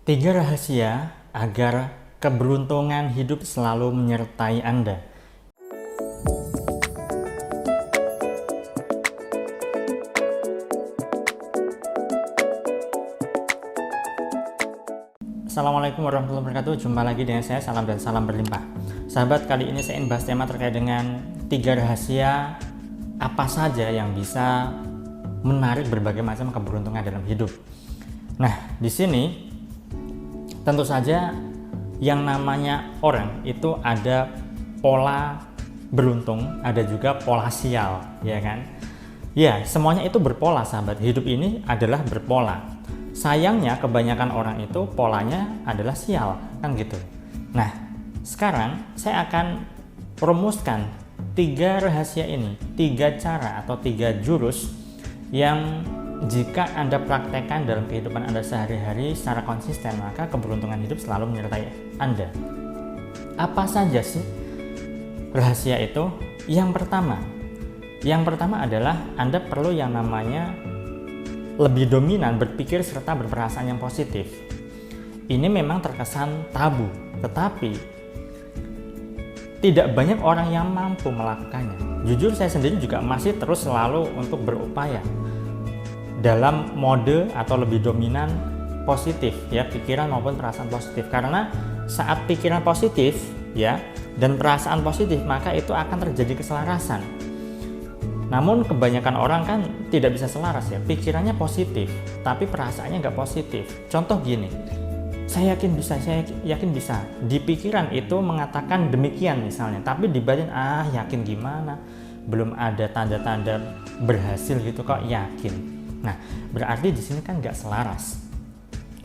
Tiga rahasia agar keberuntungan hidup selalu menyertai Anda. Assalamualaikum warahmatullahi wabarakatuh. Jumpa lagi dengan saya, salam dan salam berlimpah. Sahabat, kali ini saya ingin bahas tema terkait dengan tiga rahasia apa saja yang bisa menarik berbagai macam keberuntungan dalam hidup. Nah, di sini tentu saja yang namanya orang itu ada pola beruntung, ada juga pola sial, ya kan? Ya, semuanya itu berpola, sahabat. Hidup ini adalah berpola. Sayangnya kebanyakan orang itu polanya adalah sial, kan gitu. Nah, sekarang saya akan rumuskan tiga rahasia ini, tiga cara atau tiga jurus yang jika Anda praktekkan dalam kehidupan Anda sehari-hari secara konsisten, maka keberuntungan hidup selalu menyertai Anda. Apa saja sih rahasia itu? Yang pertama adalah Anda perlu yang namanya lebih dominan berpikir serta berperasaan yang positif. Ini memang terkesan tabu, tetapi tidak banyak orang yang mampu melakukannya. Jujur saya sendiri juga masih terus selalu untuk berupaya dalam mode atau lebih dominan positif, ya, pikiran maupun perasaan positif. Karena saat pikiran positif, ya, dan perasaan positif, maka itu akan terjadi keselarasan. Namun kebanyakan orang kan tidak bisa selaras, ya, pikirannya positif tapi perasaannya nggak positif. Contoh gini, saya yakin bisa, di pikiran itu mengatakan demikian misalnya, tapi di batin yakin gimana, belum ada tanda-tanda berhasil gitu kok yakin. Nah, berarti di sini kan nggak selaras.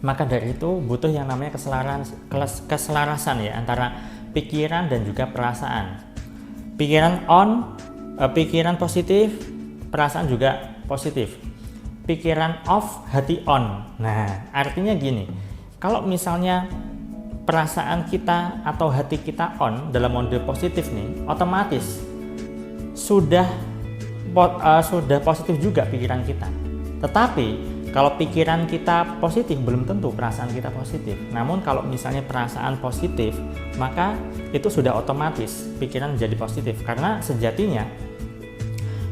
Maka dari itu butuh yang namanya keselarasan, ya, antara pikiran dan juga perasaan. Pikiran positif, perasaan juga positif. Pikiran off, hati on. Nah, artinya gini, kalau misalnya perasaan kita atau hati kita on dalam mode positif nih, otomatis sudah positif juga pikiran kita. Tetapi kalau pikiran kita positif, belum tentu perasaan kita positif. Namun kalau misalnya perasaan positif, maka itu sudah otomatis pikiran menjadi positif. Karena sejatinya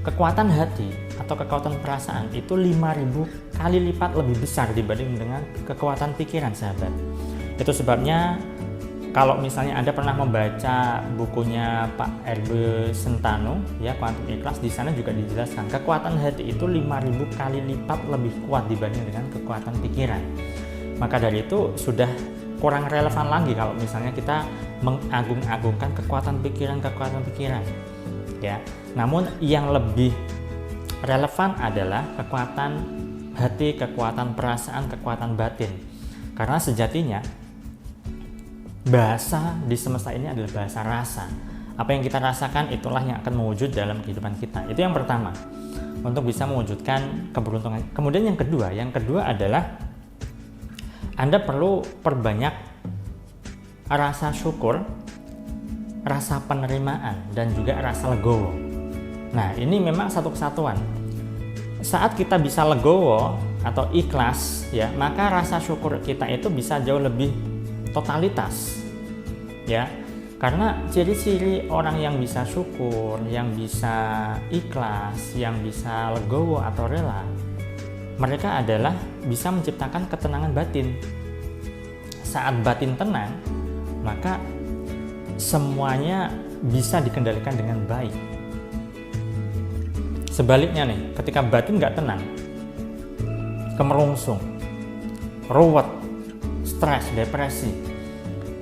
kekuatan hati atau kekuatan perasaan itu 5.000 kali lipat lebih besar dibanding dengan kekuatan pikiran, sahabat. Itu sebabnya kalau misalnya Anda pernah membaca bukunya Pak R.B. Sentano, ya, Kuantum Ikhlas, di sana juga dijelaskan kekuatan hati itu 5.000 kali lipat lebih kuat dibanding dengan kekuatan pikiran. Maka dari itu sudah kurang relevan lagi kalau misalnya kita mengagung-agungkan kekuatan pikiran, ya. Namun yang lebih relevan adalah kekuatan hati, kekuatan perasaan, kekuatan batin. Karena sejatinya bahasa di semesta ini adalah bahasa rasa. Apa yang kita rasakan itulah yang akan mewujud dalam kehidupan kita. Itu yang pertama, untuk bisa mewujudkan keberuntungan. Kemudian yang kedua adalah Anda perlu perbanyak rasa syukur, rasa penerimaan, dan juga rasa legowo. Nah, ini memang satu kesatuan. Saat kita bisa legowo atau ikhlas, ya, maka rasa syukur kita itu bisa jauh lebih totalitas, ya. Karena ciri-ciri orang yang bisa syukur, yang bisa ikhlas, yang bisa legowo atau rela, mereka adalah bisa menciptakan ketenangan batin. Saat batin tenang, maka semuanya bisa dikendalikan dengan baik. Sebaliknya nih, ketika batin nggak tenang, kemerungsung, ruwet, stres, depresi,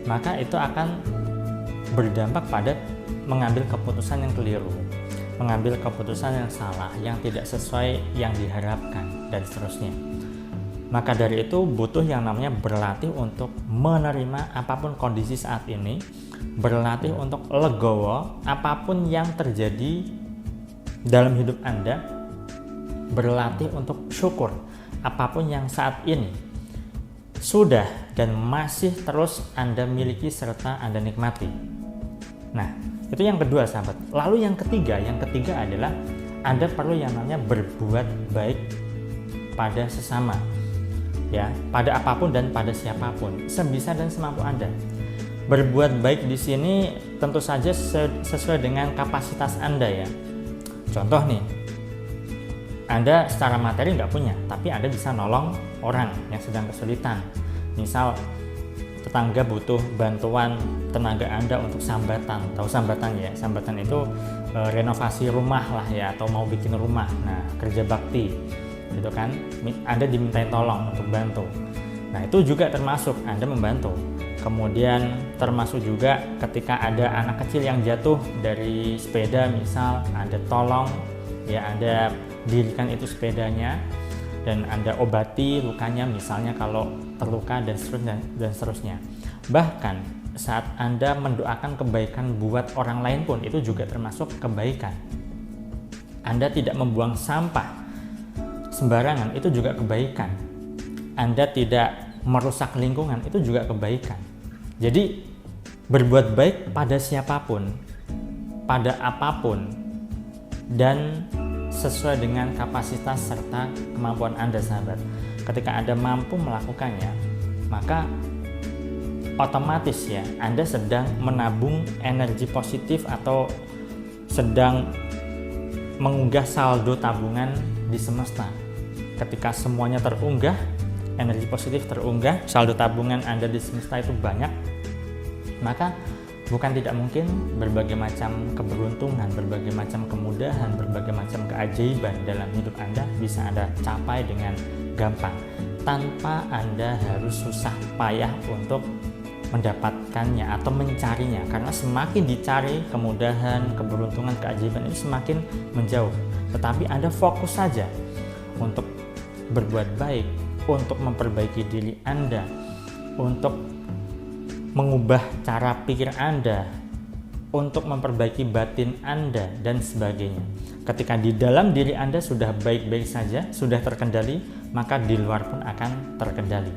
maka itu akan berdampak pada mengambil keputusan yang keliru, mengambil keputusan yang salah, yang tidak sesuai yang diharapkan, dan seterusnya. Maka dari itu butuh yang namanya berlatih untuk menerima apapun kondisi saat ini, berlatih untuk legowo apapun yang terjadi dalam hidup Anda, berlatih untuk syukur apapun yang saat ini sudah dan masih terus Anda miliki serta Anda nikmati. Nah, itu yang kedua, sahabat. Lalu yang ketiga adalah Anda perlu yang namanya berbuat baik pada sesama. ya, pada apapun dan pada siapapun, sebisa dan semampu Anda. Berbuat baik di sini tentu saja sesuai dengan kapasitas Anda ya. Contoh nih, Anda secara materi nggak punya, tapi Anda bisa nolong orang yang sedang kesulitan. Misal tetangga butuh bantuan tenaga Anda untuk sambatan. Tahu sambatan ya? Sambatan itu renovasi rumah lah ya, atau mau bikin rumah. Nah, kerja bakti gitu kan, Anda dimintai tolong untuk bantu. Nah, itu juga termasuk Anda membantu. Kemudian termasuk juga ketika ada anak kecil yang jatuh dari sepeda, misal Anda tolong ya, Anda dirikan itu sepedanya dan Anda obati lukanya misalnya kalau terluka dan seterusnya. Bahkan saat Anda mendoakan kebaikan buat orang lain pun itu juga termasuk kebaikan. Anda tidak membuang sampah sembarangan, itu juga kebaikan. Anda tidak merusak lingkungan, itu juga kebaikan. Jadi berbuat baik pada siapapun, pada apapun, dan sesuai dengan kapasitas serta kemampuan Anda, sahabat. Ketika Anda mampu melakukannya, maka otomatis ya Anda sedang menabung energi positif atau sedang mengunggah saldo tabungan di semesta. Ketika semuanya terunggah, energi positif terunggah, saldo tabungan Anda di semesta itu banyak, maka bukan tidak mungkin berbagai macam keberuntungan, berbagai macam kemudahan, berbagai macam keajaiban dalam hidup Anda bisa Anda capai dengan gampang, tanpa Anda harus susah payah untuk mendapatkannya atau mencarinya. Karena semakin dicari kemudahan, keberuntungan, keajaiban itu semakin menjauh. Tetapi Anda fokus saja untuk berbuat baik, untuk memperbaiki diri Anda, untuk mengubah cara pikir Anda, untuk memperbaiki batin Anda, dan sebagainya. Ketika di dalam diri Anda sudah baik-baik saja, sudah terkendali, maka di luar pun akan terkendali.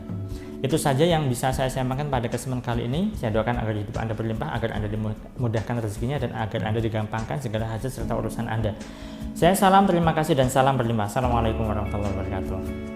Itu saja yang bisa saya sampaikan pada kesempatan kali ini. Saya doakan agar hidup Anda berlimpah, agar Anda dimudahkan rezekinya, dan agar Anda digampangkan segala hajat serta urusan Anda. Saya salam, terima kasih, dan salam berlimpah. Assalamualaikum warahmatullahi wabarakatuh.